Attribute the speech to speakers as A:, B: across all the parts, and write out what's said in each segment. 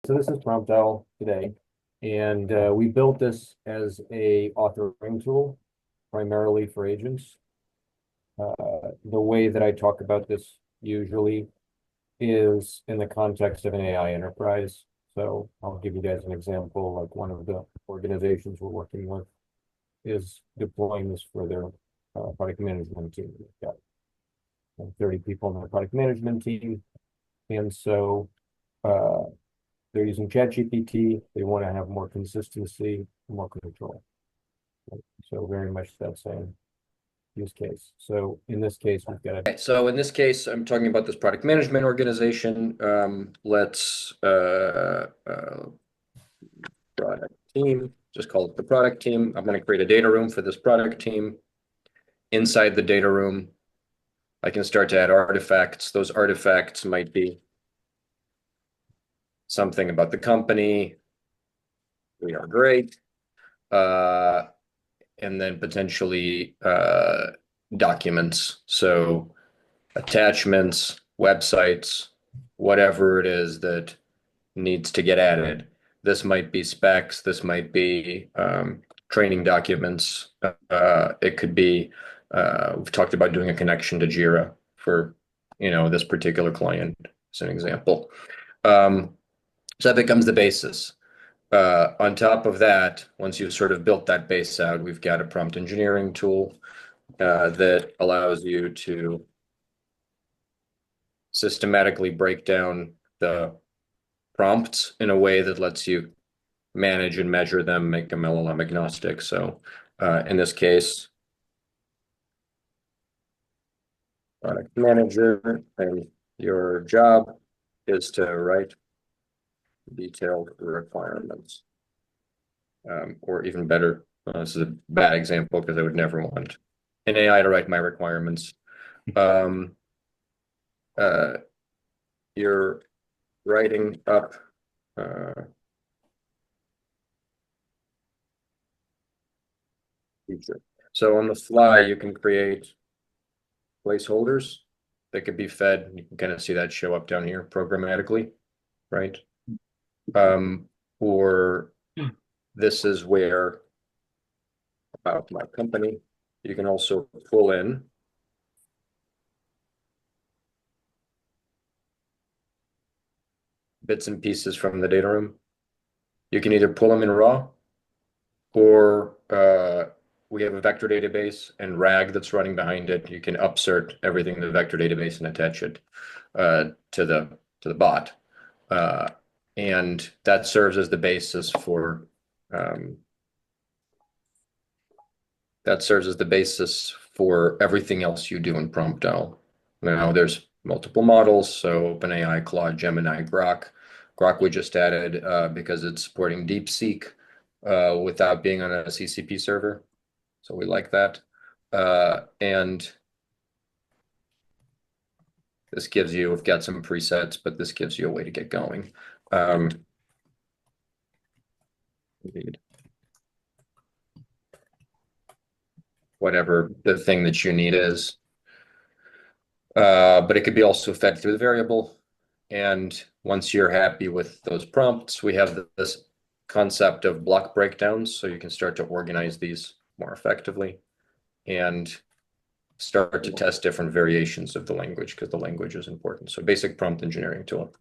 A: So this is PromptOwl today, and we built this as a authoring tool, primarily for agents. The way that I talk about this usually is in the context of an AI enterprise. So I'll give you guys an example, like one of the organizations we're working with is deploying this for their product management team. They've got 30 people in their product management team, and so they're using ChatGPT. They want to have more consistency, more control. So very much that same use case. So in this case, we've got
B: Okay, so in this case, I'm talking about this product management organization. Let's product team, just call it the product team. I'm going to create a data room for this product team. Inside the data room, I can start to add artifacts. Those artifacts might be something about the company. We are great. And then potentially documents. So attachments, websites, whatever it is that needs to get added. This might be specs. This might be training documents. It could be, we've talked about doing a connection to Jira for, this particular client as an example. So that becomes the basis. On top of that, once you've sort of built that base out, we've got a prompt engineering tool that allows you to systematically break down the prompts in a way that lets you manage and measure them, make them LLM agnostic. So in this case, product manager, and your job is to write detailed requirements. Or even better, this is a bad example because I would never want an AI to write my requirements. You're writing up feature. So on the fly, you can create placeholders that could be fed. You can kind of see that show up down here programmatically, right? Or this is where about my company, you can also pull in bits and pieces from the data room. You can either pull them in raw, or we have a vector database and RAG that's running behind it. You can upsert everything in the vector database and attach it to the bot. And that serves as the basis for everything else you do in PromptOwl. Now there's multiple models, so OpenAI, Claude, Gemini, Groq. Groq we just added because it's supporting DeepSeek without being on a CCP server. So we like that. And this gives you, we've got some presets, but this gives you a way to get going. Whatever the thing that you need is. But it could be also fed through the variable. And once you're happy with those prompts, we have this concept of block breakdowns. So you can start to organize these more effectively and start to test different variations of the language, because the language is important. So basic prompt engineering tool.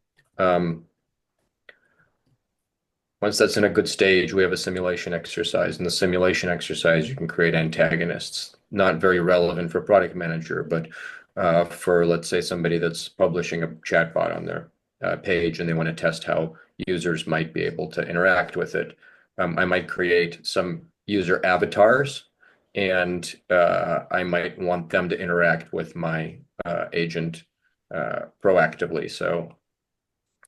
B: Once that's in a good stage, we have a simulation exercise. In the simulation exercise, you can create antagonists, not very relevant for product manager, but for, let's say, somebody that's publishing a chatbot on their page and they want to test how users might be able to interact with it. I might create some user avatars, and I might want them to interact with my agent proactively. So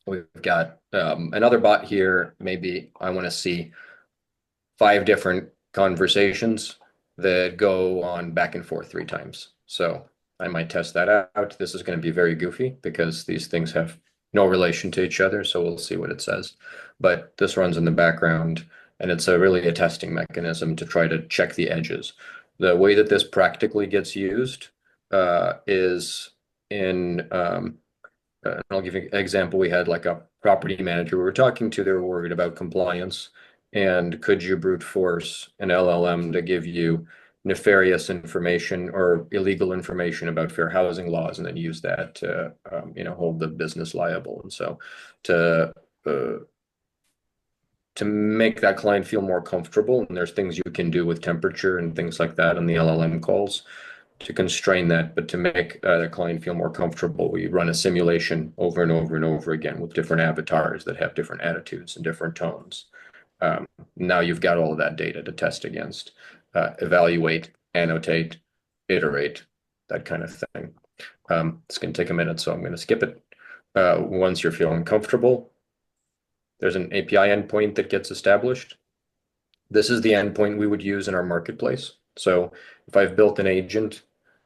B: we've got another bot here. Maybe I want to see 5 different conversations that go on back and forth 3 times. So I might test that out. This is going to be very goofy because these things have no relation to each other. So we'll see what it says. But this runs in the background, and it's really a testing mechanism to try to check the edges. The way that this practically gets used is in I'll give you an example. We had like a property manager we were talking to. They were worried about compliance. And could you brute force an LLM to give you nefarious information or illegal information about fair housing laws and then use that to, hold the business liable? And so to, uh, to make that client feel more comfortable, and there's things you can do with temperature and things like that on the LLM calls to constrain that, but to make the client feel more comfortable, we run a simulation over and over and over again with different avatars that have different attitudes and different tones. Now you've got all of that data to test against, evaluate, annotate, iterate, that kind of thing. It's going to take a minute, so I'm going to skip it. Once you're feeling comfortable, there's an API endpoint that gets established. This is the endpoint we would use in our marketplace. So if I've built an agent,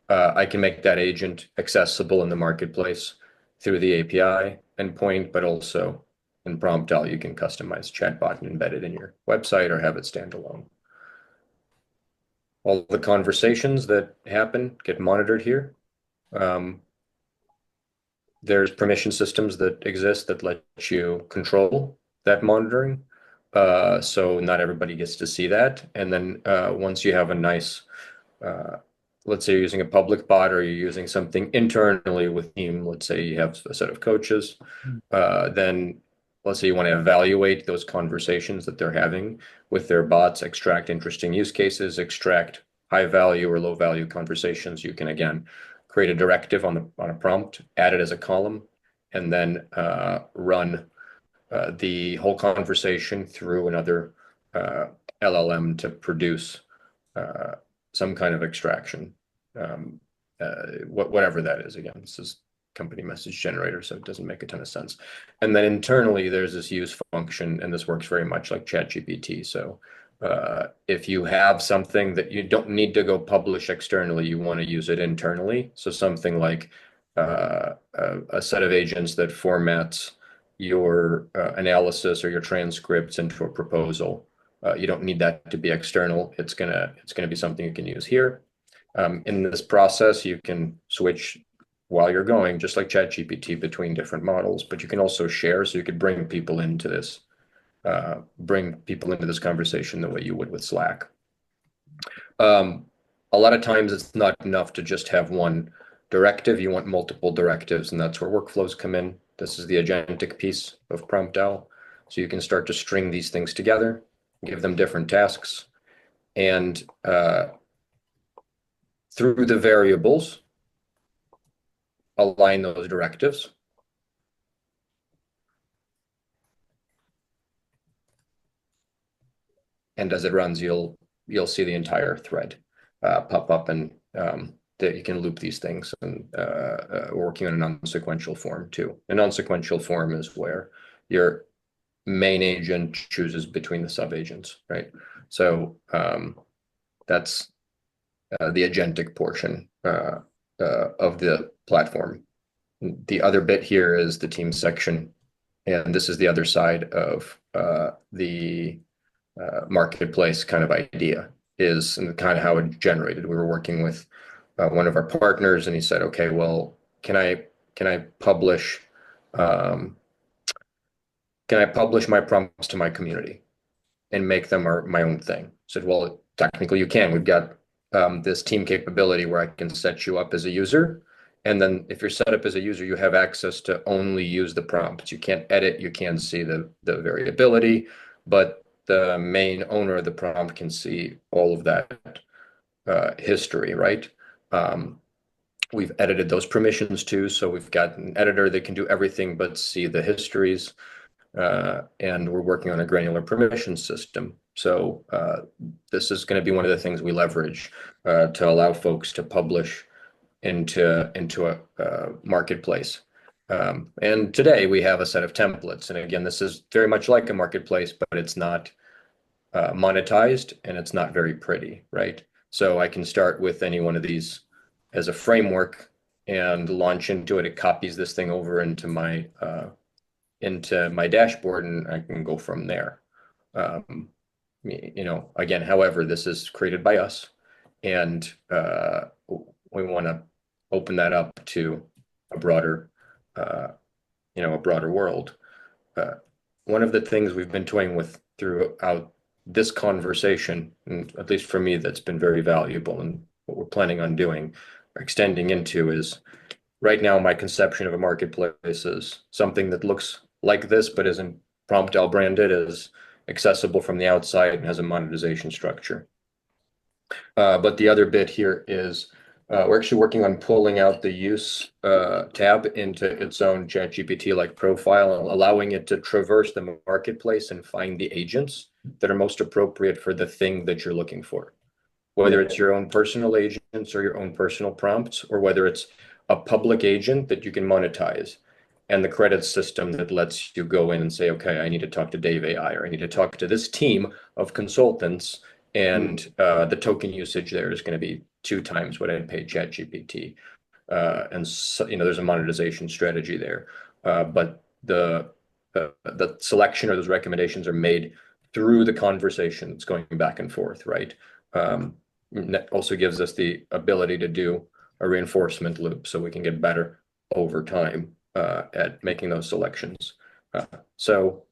B: I can make that agent accessible in the marketplace through the API endpoint, but also in PromptOwl, you can customize chatbot and embed it in your website or have it standalone. All the conversations that happen get monitored here. There's permission systems that exist that let you control that monitoring. So not everybody gets to see that. And then once you have a nice, let's say you're using a public bot or you're using something internally with team, let's say you have a set of coaches, then let's say you want to evaluate those conversations that they're having with their bots, extract interesting use cases, extract high value or low value conversations. You can, again, create a directive on a prompt, add it as a column, and then run the whole conversation through another LLM to produce some kind of extraction, whatever that is. Again, this is company message generator, so it doesn't make a ton of sense. And then internally, there's this use function, and this works very much like ChatGPT. So if you have something that you don't need to go publish externally, you want to use it internally. So something like a set of agents that formats your analysis or your transcripts into a proposal. You don't need that to be external. It's gonna be something you can use here. In this process, you can switch while you're going, just like ChatGPT, between different models, but you can also share, so you could bring people into this conversation the way you would with Slack. A lot of times it's not enough to just have one directive. You want multiple directives, and that's where workflows come in. This is the agentic piece of PromptOwl. So you can start to string these things together, give them different tasks, and through the variables, align those directives. And as it runs, you'll see the entire thread pop up, and that you can loop these things, and working on a non-sequential form too. A non-sequential form is where your main agent chooses between the sub-agents, right? So that's the agentic portion of the platform. The other bit here is the team section, and this is the other side of the marketplace kind of idea, is and kind of how it generated. We were working with one of our partners, and he said, "Okay, well, can I publish my prompts to my community and make them my own thing?" I said, "Well, technically you can. We've got this team capability where I can set you up as a user. And then if you're set up as a user, you have access to only use the prompts. You can't edit, you can't see the variability, but the main owner of the prompt can see all of that history, right?" We've edited those permissions too. So we've got an editor that can do everything but see the histories. And we're working on a granular permission system. So this is going to be one of the things we leverage to allow folks to publish into a marketplace. And today we have a set of templates. And again, this is very much like a marketplace, but it's not monetized, and it's not very pretty, right? So I can start with any one of these as a framework and launch into it. It copies this thing over into my dashboard, and I can go from there. Again, however, this is created by us, And we want to open that up to a broader, a broader world. One of the things we've been toying with throughout this conversation, and at least for me, that's been very valuable, and what we're planning on doing or extending into is right now my conception of a marketplace is something that looks like this, but isn't PromptOwl branded, is accessible from the outside and has a monetization structure. But the other bit here is we're actually working on pulling out the use tab into its own ChatGPT-like profile and allowing it to traverse the marketplace and find the agents that are most appropriate for the thing that you're looking for. Whether it's your own personal agents or your own personal prompts, or whether it's a public agent that you can monetize and the credit system that lets you go in and say, okay, I need to talk to Dave AI, or I need to talk to this team of consultants, and the token usage there is going to be 2 times what I paid ChatGPT. And so, there's a monetization strategy there. But the selection or those recommendations are made through the conversation that's going back and forth, right? That also gives us the ability to do a reinforcement loop so we can get better over time at making those selections. So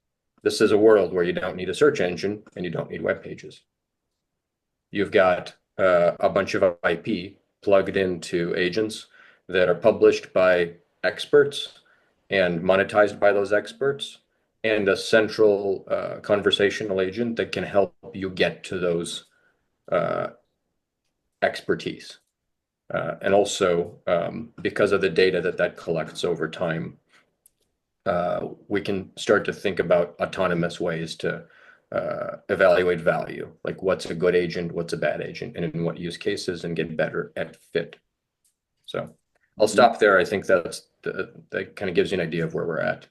B: this is a world where you don't need a search engine and you don't need web pages. You've got a bunch of IP plugged into agents that are published by experts and monetized by those experts, and a central conversational agent that can help you get to those expertise. And also, because of the data that collects over time, we can start to think about autonomous ways to evaluate value, like what's a good agent, what's a bad agent, and in what use cases, and get better at fit. So I'll stop there. I think that kind of gives you an idea of where we're at.